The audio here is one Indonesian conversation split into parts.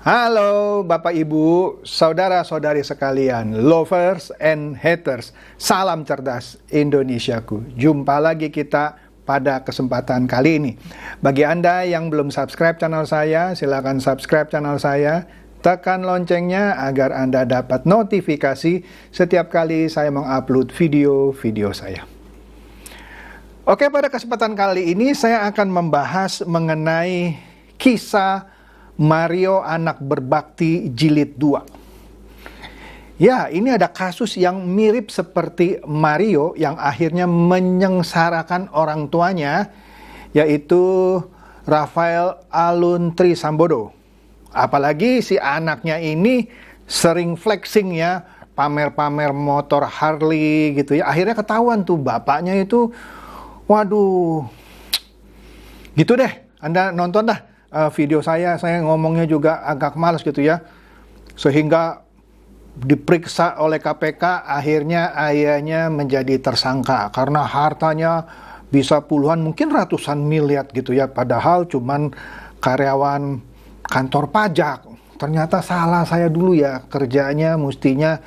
Halo Bapak Ibu, saudara-saudari sekalian, lovers and haters, salam cerdas Indonesiaku. Jumpa lagi kita pada kesempatan kali ini. Bagi Anda yang belum subscribe channel saya, silakan subscribe channel saya. Tekan loncengnya agar Anda dapat notifikasi setiap kali saya mengupload video-video saya. Oke, pada kesempatan kali ini saya akan membahas mengenai kisah Mario Anak Berbakti Jilid 2. Ya, ini ada kasus yang mirip seperti Mario yang akhirnya menyengsarakan orang tuanya, yaitu Rafael Alun Trisambodo. Apalagi si anaknya ini sering flexing ya, pamer-pamer motor Harley gitu ya. Akhirnya ketahuan tuh bapaknya itu, waduh, gitu deh. Anda nonton dah video saya ngomongnya juga agak malas gitu ya. Sehingga diperiksa oleh KPK, akhirnya ayahnya menjadi tersangka karena hartanya bisa puluhan, mungkin ratusan miliar gitu ya. Padahal cuman karyawan kantor pajak. Ternyata salah saya dulu ya, kerjanya mestinya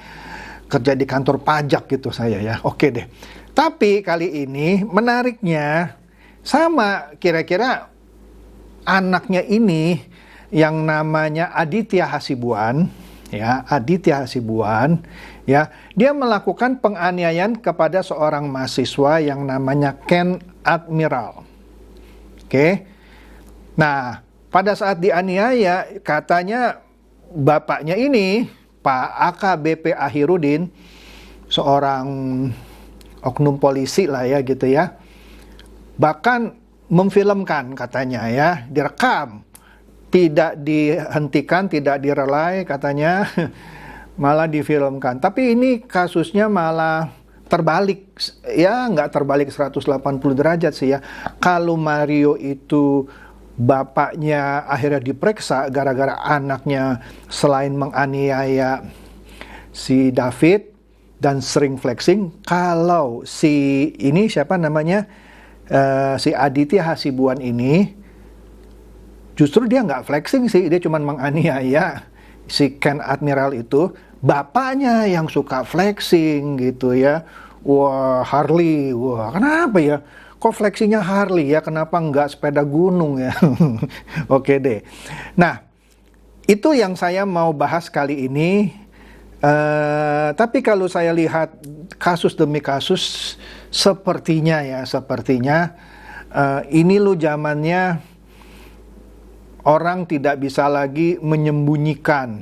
kerja di kantor pajak gitu saya ya. Oke deh. Tapi kali ini menariknya sama, kira-kira anaknya ini yang namanya Aditya Hasibuan, ya, Aditya Hasibuan, ya, dia melakukan penganiayaan kepada seorang mahasiswa yang namanya Ken Admiral. Oke. Nah, pada saat dianiaya, katanya bapaknya ini, Pak AKBP Ahirudin, seorang oknum polisi lah ya gitu ya, bahkan memfilmkan katanya ya, direkam, tidak dihentikan, tidak direlay katanya, malah difilmkan. Tapi ini kasusnya malah terbalik ya, nggak terbalik 180 derajat sih ya. Kalau Mario itu bapaknya akhirnya diperiksa gara-gara anaknya selain menganiaya si David dan sering flexing, kalau si ini siapa namanya, si Aditya Hasibuan ini justru dia nggak flexing sih, dia cuma menganiaya si Ken Admiral itu. Bapaknya yang suka flexing gitu ya. Wah, Harley, wah kenapa ya? Kok flexingnya Harley ya, kenapa nggak sepeda gunung ya? Oke deh. Nah, itu yang saya mau bahas kali ini. Tapi kalau saya lihat kasus demi kasus, sepertinya ini lo zamannya orang tidak bisa lagi menyembunyikan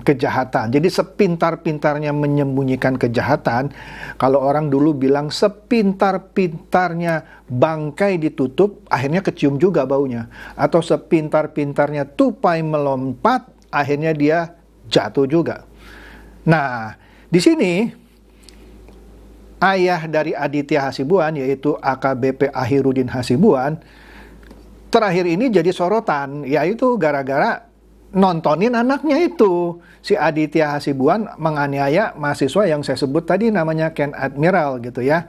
kejahatan. Jadi sepintar-pintarnya menyembunyikan kejahatan, kalau orang dulu bilang sepintar-pintarnya bangkai ditutup, akhirnya kecium juga baunya. Atau sepintar-pintarnya tupai melompat, akhirnya dia jatuh juga. Nah, di sini ayah dari Aditya Hasibuan, yaitu AKBP Ahirudin Hasibuan, terakhir ini jadi sorotan, yaitu gara-gara nontonin anaknya itu, si Aditya Hasibuan menganiaya mahasiswa yang saya sebut tadi namanya Ken Admiral gitu ya.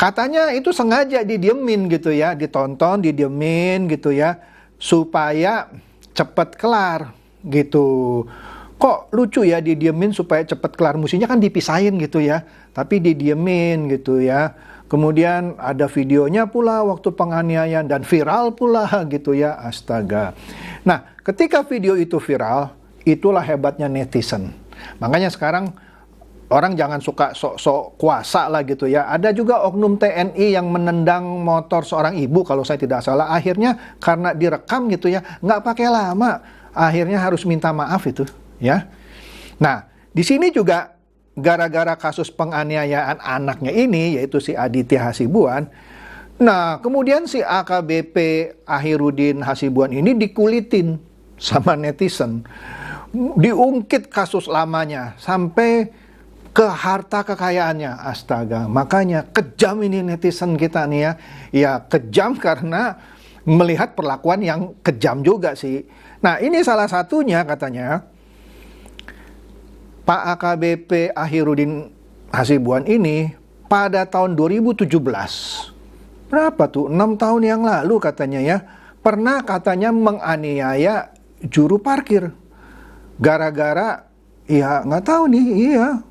Katanya itu sengaja didiemin gitu ya, ditonton, didiemin gitu ya, supaya cepet kelar gitu. Kok lucu ya didiemin supaya cepet kelar, mestinya kan dipisahin gitu ya, tapi didiemin gitu ya. Kemudian ada videonya pula waktu penganiayaan dan viral pula gitu ya, astaga. Nah, ketika video itu viral, itulah hebatnya netizen. Makanya sekarang orang jangan suka sok-sok kuasa lah gitu ya. Ada juga oknum TNI yang menendang motor seorang ibu kalau saya tidak salah. Akhirnya karena direkam gitu ya, nggak pakai lama, akhirnya harus minta maaf itu ya. Nah, di sini juga gara-gara kasus penganiayaan anaknya ini, yaitu si Aditya Hasibuan. Nah, kemudian si AKBP Ahirudin Hasibuan ini dikulitin sama netizen. Diungkit kasus lamanya sampai ke harta kekayaannya. Astaga, makanya kejam ini netizen kita nih ya. Ya, kejam karena melihat perlakuan yang kejam juga sih. Nah, ini salah satunya katanya Pak AKBP Ahirudin Hasibuan ini pada tahun 2017, berapa tuh, 6 tahun yang lalu katanya ya, pernah katanya menganiaya juru parkir. Gara-gara, ya nggak tahu nih, iya.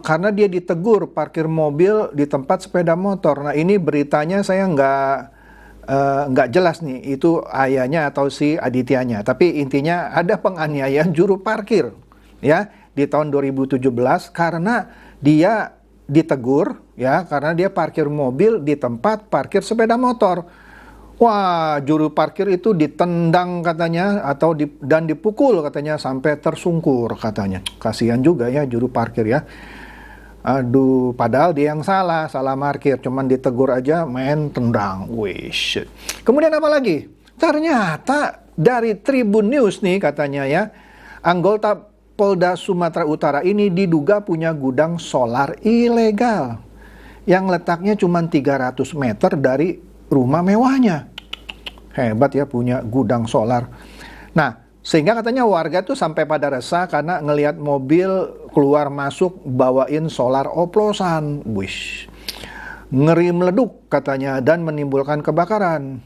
Karena dia ditegur parkir mobil di tempat sepeda motor. Nah ini beritanya saya nggak jelas nih, itu ayahnya atau si Adityanya. Tapi intinya ada penganiayaan juru parkir ya di tahun 2017 karena dia ditegur ya karena dia parkir mobil di tempat parkir sepeda motor. Wah, juru parkir itu ditendang katanya dan dipukul katanya sampai tersungkur katanya. Kasihan juga ya juru parkir ya. Aduh, padahal dia yang salah parkir, cuman ditegur aja main tendang. Wish. Kemudian apa lagi? Ternyata dari Tribun News nih katanya ya, anggota Polda Sumatera Utara ini diduga punya gudang solar ilegal yang letaknya cuma 300 meter dari rumah mewahnya. Hebat ya punya gudang solar. Nah, sehingga katanya warga tuh sampai pada resah karena ngelihat mobil keluar masuk bawain solar oplosan. Wish. Ngeri meleduk katanya dan menimbulkan kebakaran.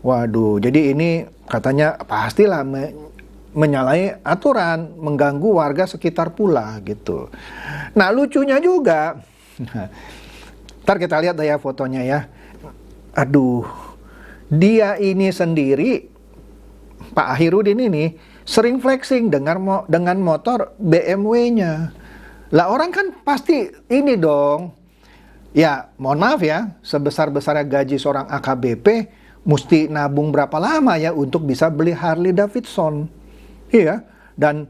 Waduh, jadi ini katanya pastilah menyalahi aturan, mengganggu warga sekitar pula gitu. Nah, lucunya juga. Ntar kita lihat ya fotonya ya. Aduh, dia ini sendiri, Pak Ahirudin ini, sering flexing dengan motor BMW-nya. Lah orang kan pasti ini dong, ya mohon maaf ya, sebesar-besarnya gaji seorang AKBP, mesti nabung berapa lama ya untuk bisa beli Harley Davidson. Iya, dan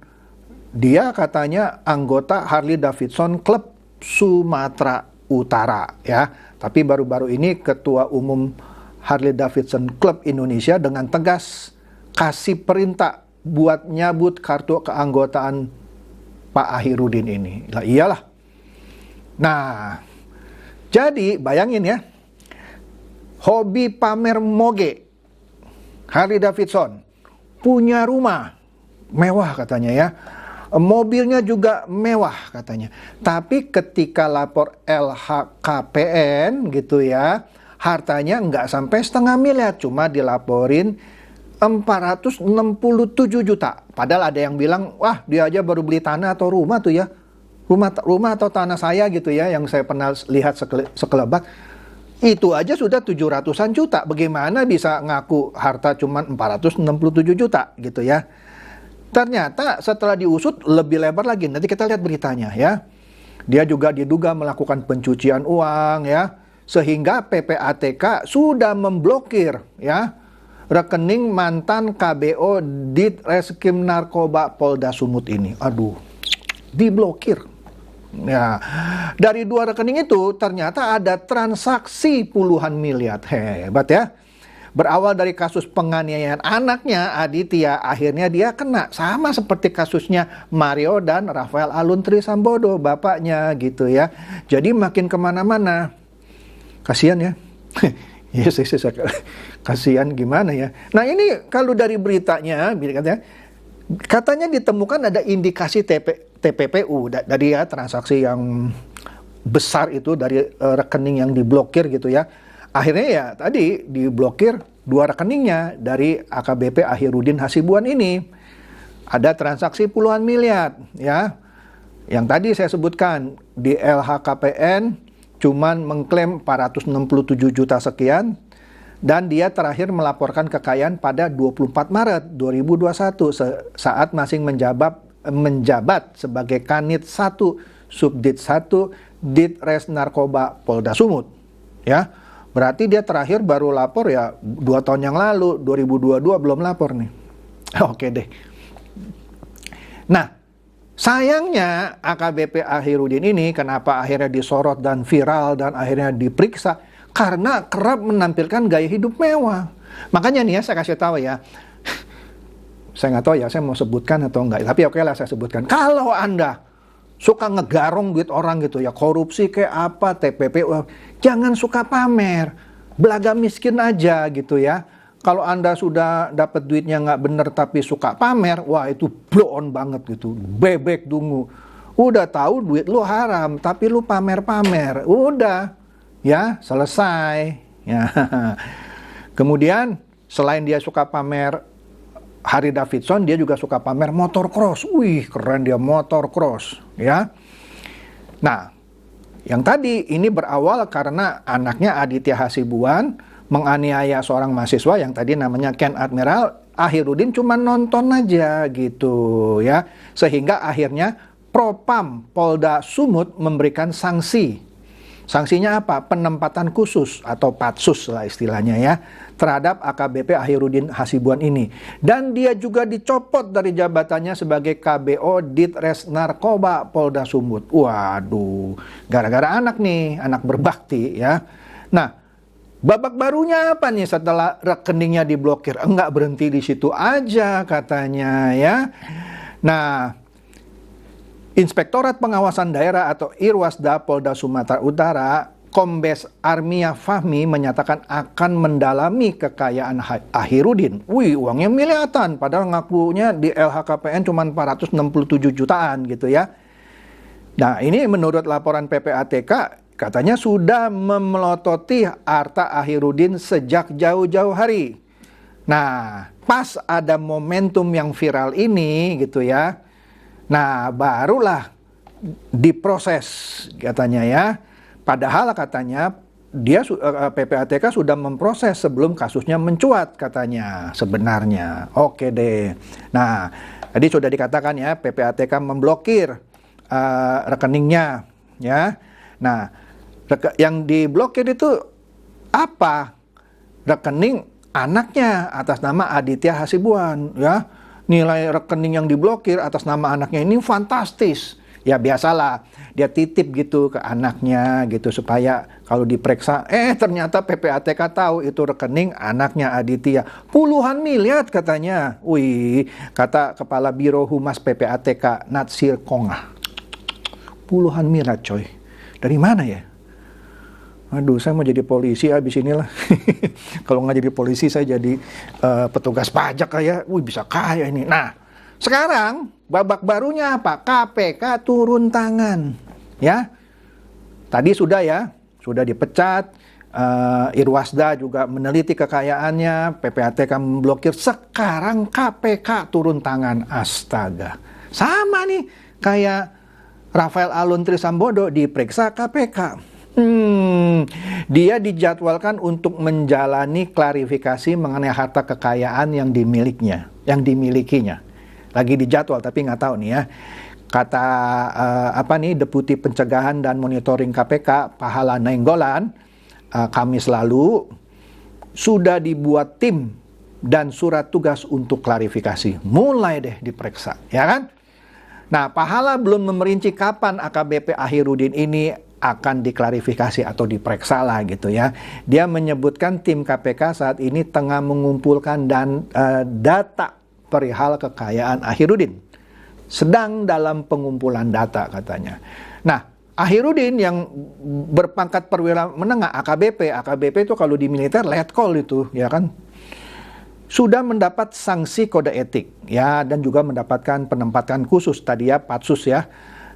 dia katanya anggota Harley Davidson Club Sumatera Utara ya. Tapi baru-baru ini Ketua Umum Harley Davidson Club Indonesia dengan tegas kasih perintah buat nyabut kartu keanggotaan Pak Ahirudin ini. Lah iyalah. Nah, jadi bayangin ya, hobi pamer moge Harley Davidson, punya rumah mewah katanya ya, mobilnya juga mewah katanya. Tapi ketika lapor LHKPN gitu ya, hartanya nggak sampai 1,5 miliar, cuma dilaporin 467 juta. Padahal ada yang bilang, wah dia aja baru beli tanah atau rumah tuh ya. Rumah atau tanah saya gitu ya, yang saya pernah lihat sekelebat. Itu aja sudah 700-an juta. Bagaimana bisa ngaku harta cuma 467 juta gitu ya. Ternyata setelah diusut lebih lebar lagi. Nanti kita lihat beritanya ya. Dia juga diduga melakukan pencucian uang ya. Sehingga PPATK sudah memblokir ya rekening mantan KBO Ditreskrim Narkoba Polda Sumut ini. Aduh, diblokir. Ya, dari 2 rekening itu ternyata ada transaksi puluhan miliar. Hebat ya. Berawal dari kasus penganiayaan anaknya Aditya, akhirnya dia kena sama seperti kasusnya Mario dan Rafael Aluntri Sambodo, bapaknya gitu ya. Jadi makin kemana-mana. Kasihan ya. Yes, kasihan gimana ya. Nah ini kalau dari beritanya, katanya ditemukan ada indikasi TPPU dari ya transaksi yang besar itu dari rekening yang diblokir gitu ya. Akhirnya ya tadi diblokir 2 rekeningnya dari AKBP Ahirudin Hasibuan ini. Ada transaksi puluhan miliar ya. Yang tadi saya sebutkan di LHKPN cuman mengklaim 467 juta sekian, dan dia terakhir melaporkan kekayaan pada 24 Maret 2021 saat masih menjabat sebagai Kanit 1 Subdit 1 Ditres Narkoba Polda Sumut ya. Berarti dia terakhir baru lapor ya 2 tahun yang lalu, 2022 belum lapor nih. Oke deh. Nah, sayangnya AKBP Ahirudin ini kenapa akhirnya disorot dan viral dan akhirnya diperiksa? Karena kerap menampilkan gaya hidup mewah. Makanya nih ya saya kasih tahu ya. Saya nggak tahu ya saya mau sebutkan atau enggak. Tapi oke lah saya sebutkan. Kalau Anda suka ngegarong duit orang gitu ya, korupsi kayak apa, TPPU, jangan suka pamer. Belaga miskin aja gitu ya. Kalau Anda sudah dapat duitnya nggak bener tapi suka pamer, wah itu blow on banget gitu, bebek dungu. Udah tahu duit lu haram, tapi lu pamer-pamer, udah, ya selesai. Ya. Kemudian selain dia suka pamer Harley Davidson, dia juga suka pamer motor cross. Wih, keren dia motor cross, ya. Nah, yang tadi ini berawal karena anaknya Aditya Hasibuan menganiaya seorang mahasiswa yang tadi namanya Ken Admiral. Ahirudin cuma nonton aja gitu ya, sehingga akhirnya Propam Polda Sumut memberikan sanksi. Sanksinya apa? Penempatan khusus atau patsus lah istilahnya ya, terhadap AKBP Ahirudin Hasibuan ini. Dan dia juga dicopot dari jabatannya sebagai KBO Ditres Narkoba Polda Sumut. Waduh, gara-gara anak nih, anak berbakti ya. Nah, babak barunya apa nih setelah rekeningnya diblokir? Enggak berhenti di situ aja katanya ya. Nah, Inspektorat Pengawasan Daerah atau Irwasda Polda Sumatera Utara, Kombes Armia Fahmi menyatakan akan mendalami kekayaan Ahirudin. Wih, uangnya miliaran, padahal ngakunya di LHKPN cuma 467 jutaan gitu ya. Nah, ini menurut laporan PPATK, katanya sudah memelototi harta Ahirudin sejak jauh-jauh hari. Nah, pas ada momentum yang viral ini gitu ya, nah barulah diproses katanya ya. Padahal katanya dia PPATK sudah memproses sebelum kasusnya mencuat katanya sebenarnya. Oke deh. Nah, tadi sudah dikatakan ya, PPATK memblokir rekeningnya ya. Nah, yang diblokir itu apa? Rekening anaknya atas nama Aditya Hasibuan ya. Nilai rekening yang diblokir atas nama anaknya ini fantastis. Ya biasalah, dia titip gitu ke anaknya gitu supaya kalau diperiksa, ternyata PPATK tahu itu rekening anaknya Aditya. Puluhan miliar katanya. Wih, kata Kepala Biro Humas PPATK Natsir Kongah. Puluhan miliar coy. Dari mana ya? Aduh, saya mau jadi polisi abis inilah. Kalau nggak jadi polisi, saya jadi petugas pajak kayak. Wih, bisa kaya ini. Nah, sekarang babak barunya apa? KPK turun tangan. Ya, tadi sudah ya, sudah dipecat. Irwasda juga meneliti kekayaannya. PPATK memblokir. Sekarang KPK turun tangan. Astaga. Sama nih, kayak Rafael Aluntri Sambodo diperiksa KPK. Dia dijadwalkan untuk menjalani klarifikasi mengenai harta kekayaan yang dimilikinya. Lagi dijadwal tapi nggak tahu nih ya. Kata Deputi Pencegahan dan Monitoring KPK Pahala Nainggolan, Kamis lalu sudah dibuat tim dan surat tugas untuk klarifikasi. Mulai deh diperiksa, ya kan? Nah, Pahala belum memerinci kapan AKBP Ahirudin ini akan diklarifikasi atau diperiksa lah gitu ya. Dia menyebutkan tim KPK saat ini tengah mengumpulkan data perihal kekayaan Ahirudin. Sedang dalam pengumpulan data katanya. Nah, Ahirudin yang berpangkat perwira menengah AKBP itu kalau di militer letkol itu ya kan, sudah mendapat sanksi kode etik ya, dan juga mendapatkan penempatan khusus tadi ya, patsus ya.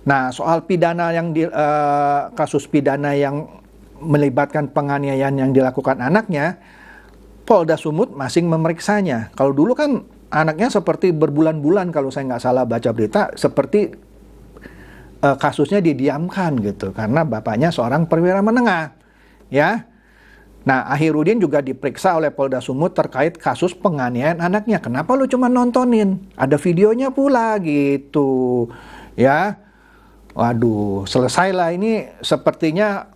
Nah, soal pidana kasus pidana yang melibatkan penganiayaan yang dilakukan anaknya, Polda Sumut masih memeriksanya. Kalau dulu kan anaknya seperti berbulan-bulan, kalau saya nggak salah baca berita, seperti kasusnya didiamkan gitu, karena bapaknya seorang perwira menengah, ya. Nah, Ahirudin juga diperiksa oleh Polda Sumut terkait kasus penganiayaan anaknya. Kenapa lu cuma nontonin? Ada videonya pula gitu, ya. Waduh, selesailah ini, sepertinya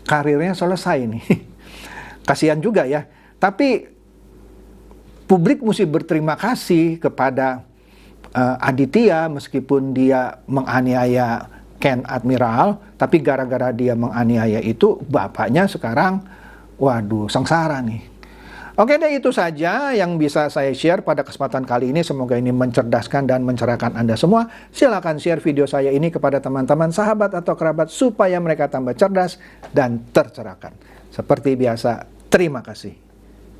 karirnya selesai nih. Kasihan juga ya. Tapi publik mesti berterima kasih kepada Aditya, meskipun dia menganiaya Ken Admiral, tapi gara-gara dia menganiaya itu, bapaknya sekarang, waduh, sengsara nih. Oke deh, itu saja yang bisa saya share pada kesempatan kali ini. Semoga ini mencerdaskan dan mencerahkan Anda semua. Silakan share video saya ini kepada teman-teman, sahabat, atau kerabat supaya mereka tambah cerdas dan tercerahkan. Seperti biasa, terima kasih.